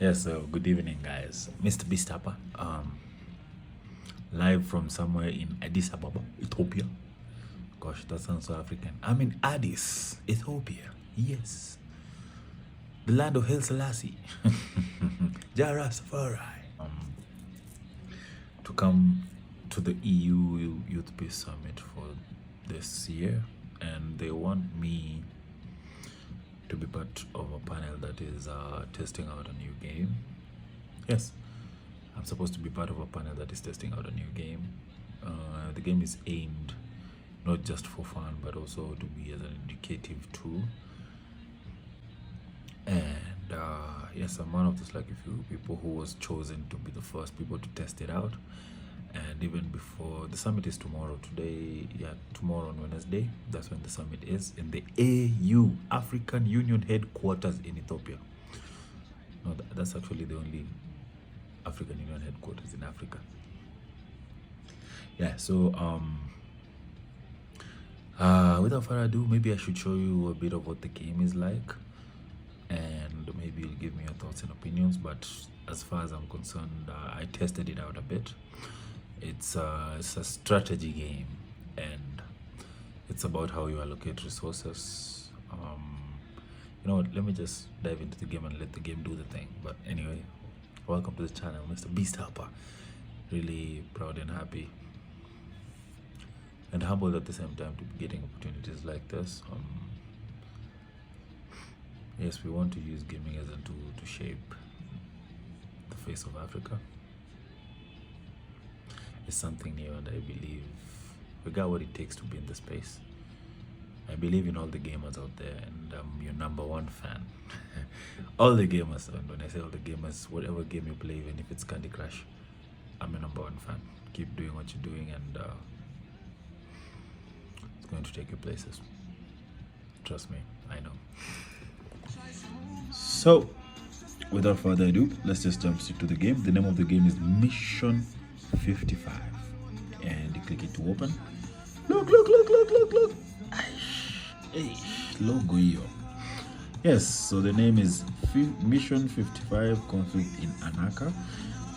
Yes, so good evening, guys. Mr. Beastapper, live from somewhere in Addis Ababa, Ethiopia. Gosh, that sounds so African. I'm in Addis, Ethiopia. Yes, the land of Haile Selassie, Jara Safari. To come to the EU Youth Peace Summit for this year, and they want me to be part of a panel that is testing out a new game. Yes, I'm supposed to be part of a panel that is testing out a new game. The game is aimed not just for fun, but also to be as an educative tool. And yes, I'm one of those lucky few people who was chosen to be the first people to test it out. And even before the summit is tomorrow, tomorrow on Wednesday, that's when the summit is in the AU, African Union headquarters in Ethiopia. No, that's actually the only African Union headquarters in Africa. Yeah, so without further ado, maybe I should show you a bit of what the game is like, and maybe you'll give me your thoughts and opinions. But as far as I'm concerned, I tested it out a bit. It's a strategy game, and it's about how you allocate resources. You know what, let me just dive into the game and let the game do the thing. But anyway, welcome to the channel, Mr. Beastapper. Really proud and happy and humbled at the same time to be getting opportunities like this. Yes, we want to use gaming as a tool to shape the face of Africa. It's something new, and I believe we got what it takes to be in the space. I believe in all the gamers out there, and I'm your #1 fan. All the gamers, and when I say all the gamers, whatever game you play, even if it's Candy Crush, I'm your #1 fan. Keep doing what you're doing, and it's going to take you places. Trust me, I know. So, without further ado, let's just jump straight to the game. The name of the game is Mission 55, and you click it to open. Look. Logo here. Yes, so the name is Mission 55 Conflict in Anaka,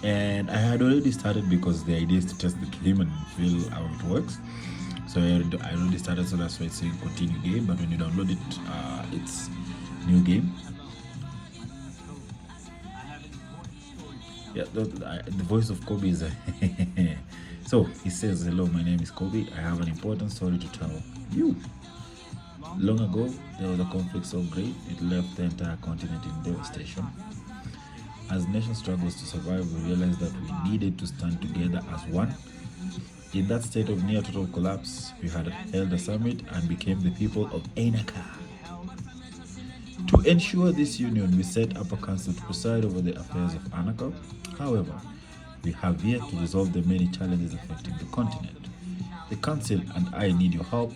and I had already started because the idea is to test the game and feel how it works. So I already started, so that's why it's saying continue game. But when you download it, it's new game. Yeah, the voice of Kobe is so he says, hello, my name is Kobe. I have an important story to tell you. Long ago, there was a conflict so great it left the entire continent in devastation. As the nation struggles to survive, we realized that we needed to stand together as one. In that state of near total collapse, we had held a summit and became the people of Anaka. To ensure this union, we set up a council to preside over the affairs of Anaka. However, we have yet to resolve the many challenges affecting the continent. The council and I need your help.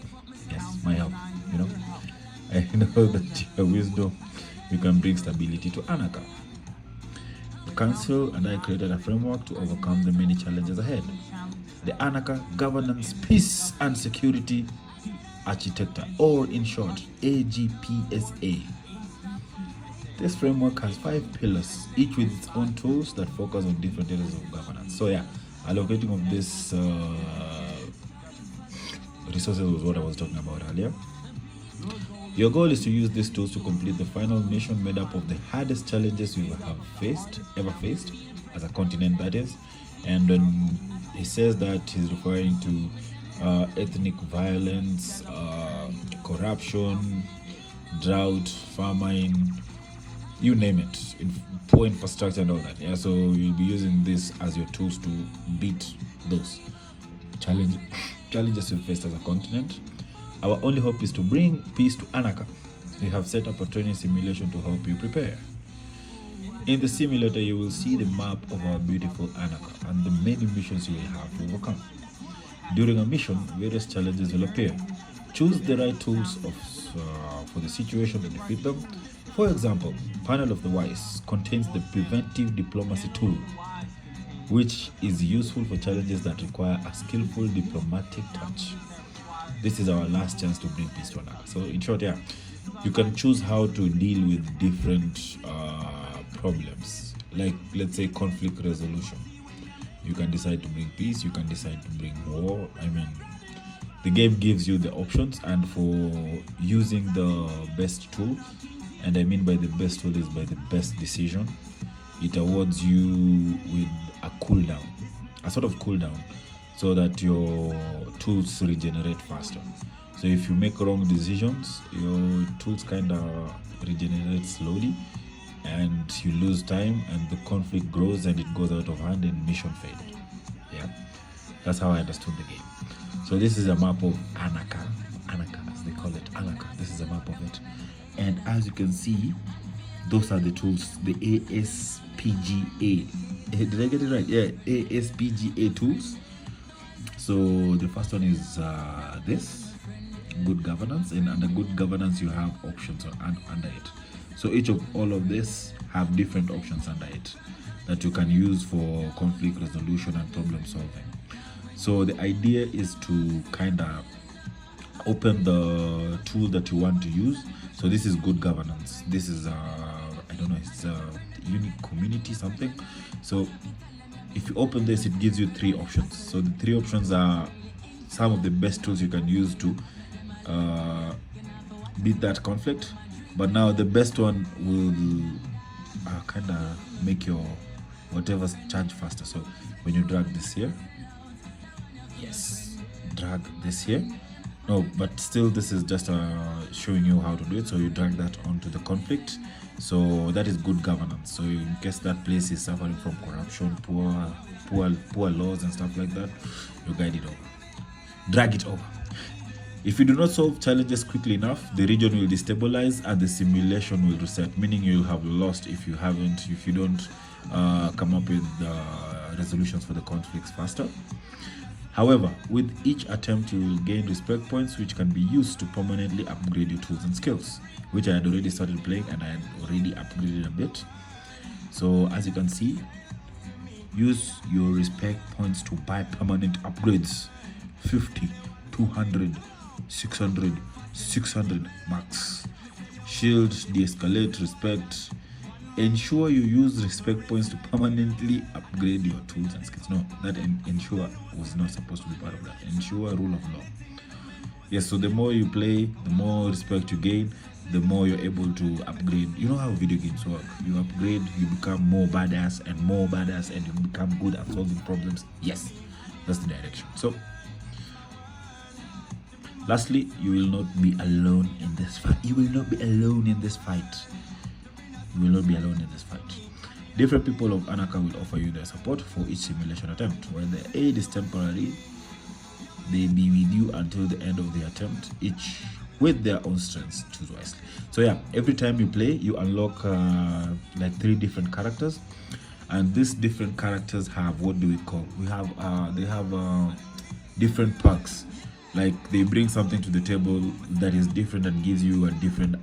Yes, my help. You know, I know that your wisdom, you can bring stability to Anaka. The council and I created a framework to overcome the many challenges ahead. The Anaka Governance, Peace and Security Architecture, or in short, AGPSA. This framework has 5 pillars, each with its own tools that focus on different areas of governance. So yeah, allocating of this resources was what I was talking about earlier. Your goal is to use these tools to complete the final mission made up of the hardest challenges we have ever faced, as a continent that is. And he says that he's referring to ethnic violence, corruption, drought, famine, you name it, poor infrastructure and all that. Yeah, so you'll be using this as your tools to beat those challenges we faced as a continent. Our only hope is to bring peace to Anaka. We have set up a training simulation to help you prepare. In the simulator, you will see the map of our beautiful Anaka and the many missions you will have to overcome. During a mission, various challenges will appear. Choose the right tools for the situation to defeat them. For example, Panel of the Wise contains the preventive diplomacy tool, which is useful for challenges that require a skillful diplomatic touch. This is our last chance to bring peace to Anaka. So in short, yeah, you can choose how to deal with different problems like let's say conflict resolution. You can decide to bring peace, you can decide to bring war. I mean, the game gives you the options, and for using the best tool, and I mean by the best tool is by the best decision, it awards you with a cooldown, a sort of cooldown, so that your tools regenerate faster. So if you make wrong decisions, your tools kind of regenerate slowly, and you lose time, and the conflict grows, and it goes out of hand, and mission failed. Yeah, that's how I understood the game. So this is a map of Anaka, as they call it, Anaka. This is a map of it, and as you can see, those are the tools, the ASPGA. Did I get it right? Yeah, ASPGA tools. So the first one is this, good governance, and under good governance you have options under it. So each of all of this have different options under it that you can use for conflict resolution and problem solving. So the idea is to kind of open the tool that you want to use. So this is good governance. This is I don't know, it's a unique community something. So if you open this, it gives you 3 options. So the 3 options are some of the best tools you can use to beat that conflict. But now the best one will kind of make your whatever charge faster. So when you drag this here, yes, drag this here. No, but still this is just showing you how to do it. So you drag that onto the conflict. So that is good governance. So in case that place is suffering from corruption, poor laws and stuff like that, you guide it over, drag it over. If you do not solve challenges quickly enough, the region will destabilize and the simulation will reset, meaning you'll have lost if you don't come up with resolutions for the conflicts faster. However, with each attempt, you will gain respect points which can be used to permanently upgrade your tools and skills, which I had already started playing and I had already upgraded a bit. So as you can see, use your respect points to buy permanent upgrades. 50, 200, 600, 600 max. Shield, de-escalate, respect. Ensure you use respect points to permanently upgrade your tools and skills. No, that ensure was not supposed to be part of that. Ensure rule of law. Yes, so the more you play, the more respect you gain, the more you're able to upgrade. You know how video games work. You upgrade, you become more badass, and you become good at solving problems. Yes, that's the direction. So lastly, you will not be alone in this fight. You will not be alone in this fight. You will not be alone in this fight. Different people of Anaka will offer you their support for each simulation attempt. While the aid is temporary, they be with you until the end of the attempt, each with their own strengths. Choose wisely. So yeah, every time you play, you unlock like 3 different characters, and these different characters have, what do we call? They have different perks. Like they bring something to the table that is different and gives you a different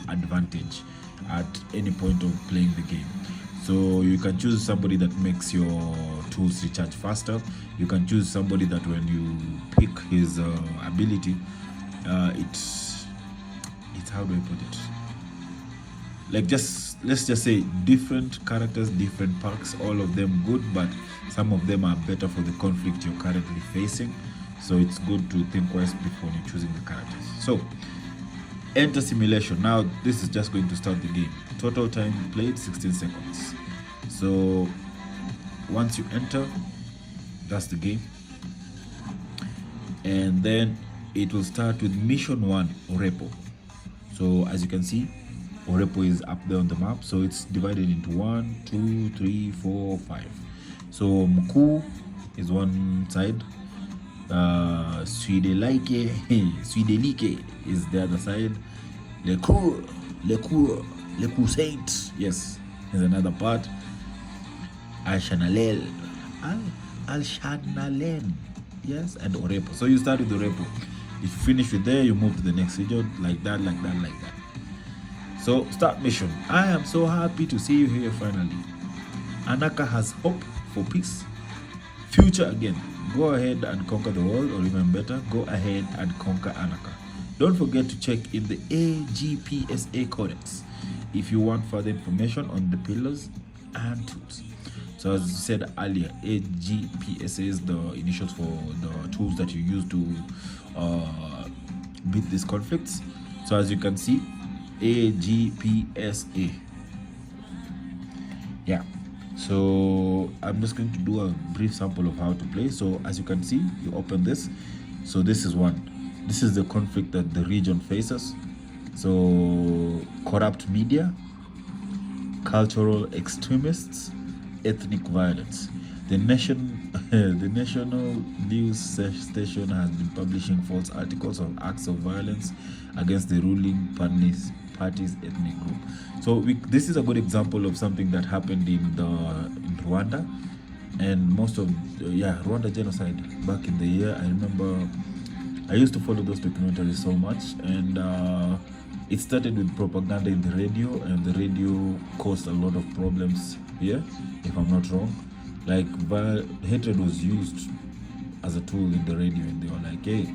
advantage at any point of playing the game. So you can choose somebody that makes your tools recharge faster. You can choose somebody that when you pick his ability, it's how do I put it? Like let's just say different characters, different perks, all of them good, but some of them are better for the conflict you're currently facing. So it's good to think twice before you're choosing the characters. So enter simulation. Now this is just going to start the game. Total time played 16 seconds. So once you enter, that's the game, and then it will start with mission 1, Orepo. So as you can see, Orepo is up there on the map. So it's divided into 1, 2, 3, 4, 5. So Mkuu is one side, Swidelike is the other side. Le Saint, yes, is another part. Al-Shanalen, yes, and Orepo. So you start with Orepo. If you finish with there, you move to the next region, like that. So start mission. I am so happy to see you here finally. Anaka has hope for peace. Future again. Go ahead and conquer the world, or even better, go ahead and conquer Anaka. Don't forget to check in the AGPSA codex if you want further information on the pillars and tools. So as you said earlier, AGPSA is the initials for the tools that you use to beat these conflicts. So as you can see, AGPSA. Yeah. So I'm just going to do a brief sample of how to play. So as you can see, you open this. So this is one. This is the conflict that the region faces. So corrupt media, cultural extremists, ethnic violence. The national news station has been publishing false articles of acts of violence against the ruling party's ethnic group. So this is a good example of something that happened in Rwanda, and most of Rwanda genocide back in the year. I remember I used to follow those documentaries so much, and it started with propaganda in the radio, and the radio caused a lot of problems here, if I'm not wrong. Like hatred was used as a tool in the radio, and they were like, hey,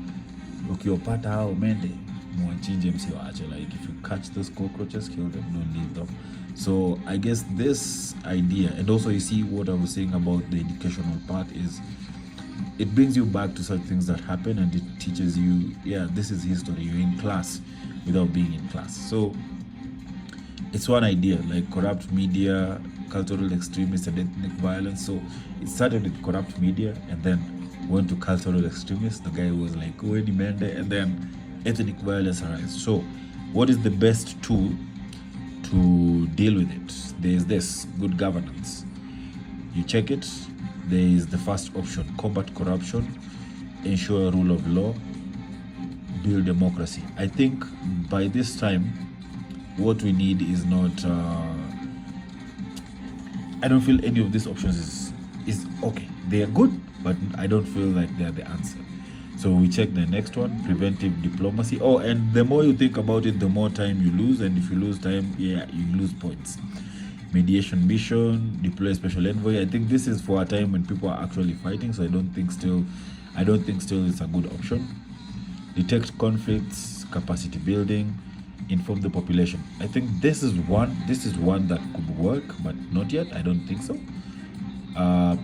ukiopata hao mende mwachinje msiwaache, like if you catch those cockroaches, kill them, don't leave them. So I guess this idea, and also you see what I was saying about the educational part, is it brings you back to such things that happen, and it teaches you, yeah, this is history. You're in class without being in class. So it's one idea, like corrupt media, cultural extremists, and ethnic violence. So it started with corrupt media, and then went to cultural extremists. The guy was like, oh, any man there, and then ethnic violence arise. So what is the best tool to deal with it? There is this, good governance. You check it. There is the first option, combat corruption, ensure rule of law, build democracy. I think by this time, what we need is not, I don't feel any of these options is okay. They are good, but I don't feel like they are the answer. So we check the next one, preventive diplomacy. Oh, and the more you think about it, the more time you lose. And if you lose time, yeah, you lose points. Mediation mission, deploy special envoy. I think this is for a time when people are actually fighting, so I don't think still it's a good option. Detect conflicts, capacity building, inform the population. I think this is one that could work, but not yet. I don't think so.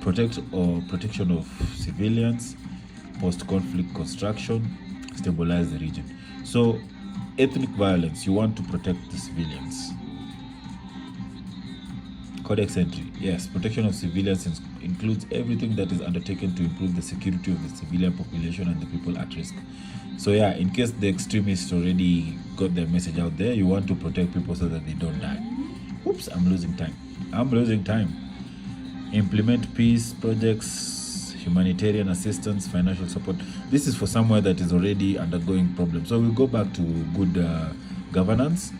Protection of civilians, post-conflict construction, stabilize the region. So ethnic violence, you want to protect the civilians. Codex entry, yes, protection of civilians includes everything that is undertaken to improve the security of the civilian population and the people at risk. So yeah, in case the extremists already got their message out there, you want to protect people so that they don't die. Oops, I'm losing time. Implement peace projects, humanitarian assistance, financial support. This is for somewhere that is already undergoing problems. So we'll go back to good governance.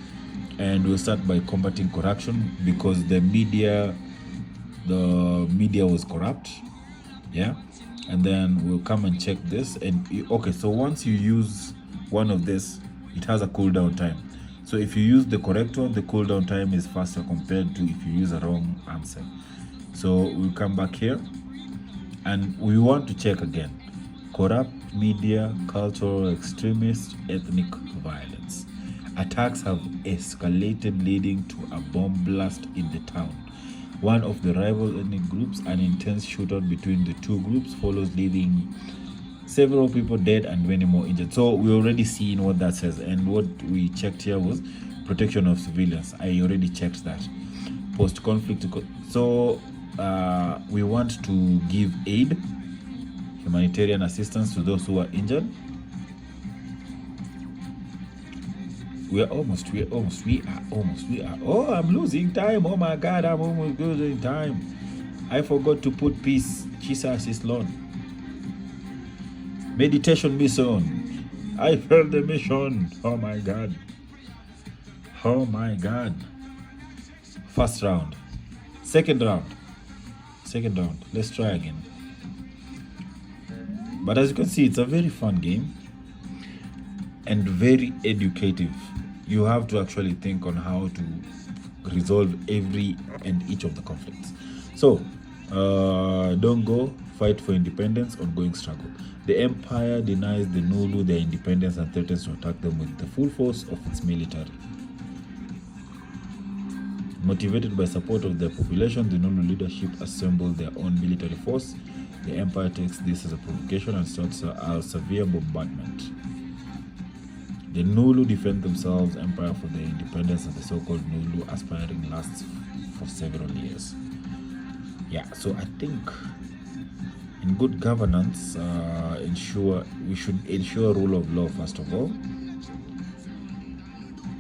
And we'll start by combating corruption, because the media was corrupt. Yeah. And then we'll come and check this. And okay, so once you use one of this, it has a cooldown time. So if you use the correct one, the cooldown time is faster compared to if you use a wrong answer. So we'll come back here, and we want to check again. Corrupt media, cultural extremists, ethnic violence. Attacks have escalated, leading to a bomb blast in the town. One of the rival ethnic groups, an intense shootout between the two groups follows, leaving several people dead and many more injured. So we already seen what that says, and what we checked here was protection of civilians. I already checked that. Post-conflict. So we want to give aid, humanitarian assistance to those who are injured. We are almost. Oh, I'm losing time. Oh my God, I'm almost losing time. I forgot to put peace. Jesus is Lord. Meditation mission. I failed the mission. Oh my God. First round. Second round. Let's try again. But as you can see, it's a very fun game and very educative. You have to actually think on how to resolve every and each of the conflicts. So, don't go, fight for independence, ongoing struggle. The empire denies the Nulu their independence and threatens to attack them with the full force of its military. Motivated by support of their population, the Nulu leadership assembled their own military force. The empire takes this as a provocation and starts a severe bombardment. The Nulu defend themselves. Empire for their independence, and the so-called Nulu aspiring lasts for several years. Yeah, so I think in good governance, we should ensure rule of law first of all.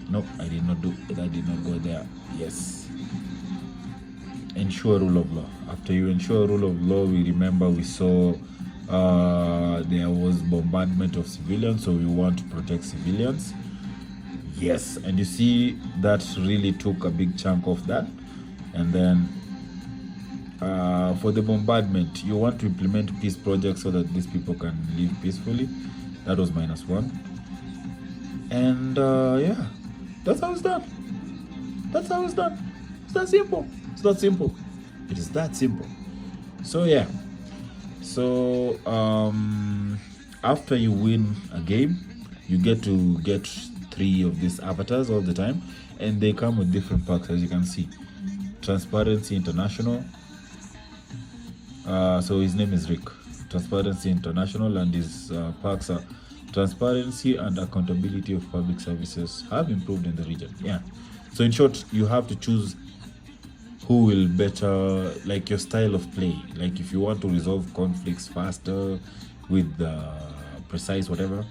No, I did not go there. Yes. Ensure rule of law. After you ensure rule of law, we remember we saw there was bombardment of civilians, so we want to protect civilians. Yes, and you see that really took a big chunk of that. And then for the bombardment, you want to implement peace projects so that these people can live peacefully. That was -1. And yeah, that's how it's done. That's how it's done. It's that simple. It's that simple. It is that simple. So yeah. So after you win a game, you get to get 3 of these avatars all the time, and they come with different perks, as you can see. Transparency International. So his name is Rick. Transparency International, and his perks are transparency and accountability of public services have improved in the region. Yeah. So in short, you have to choose who will better, like your style of play. Like if you want to resolve conflicts faster with precise whatever,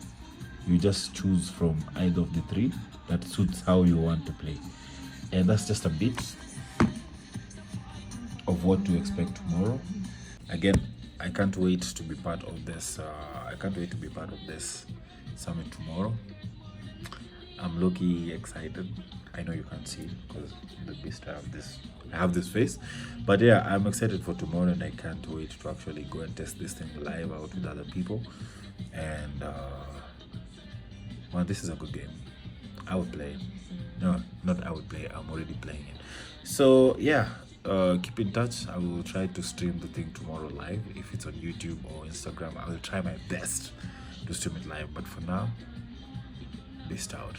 you just choose from either of the 3 that suits how you want to play. And that's just a bit of what to expect tomorrow. Again, I can't wait to be part of this. I can't wait to be part of this summit tomorrow. I'm low-key excited. I know you can't see because the beast I have this face, but yeah, I'm excited for tomorrow, and I can't wait to actually go and test this thing live out with other people. And well, this is a good game. I would play it. No, not I would play. I'm already playing it. So yeah, keep in touch. I will try to stream the thing tomorrow live. If it's on YouTube or Instagram, I will try my best to stream it live. But for now, beast out.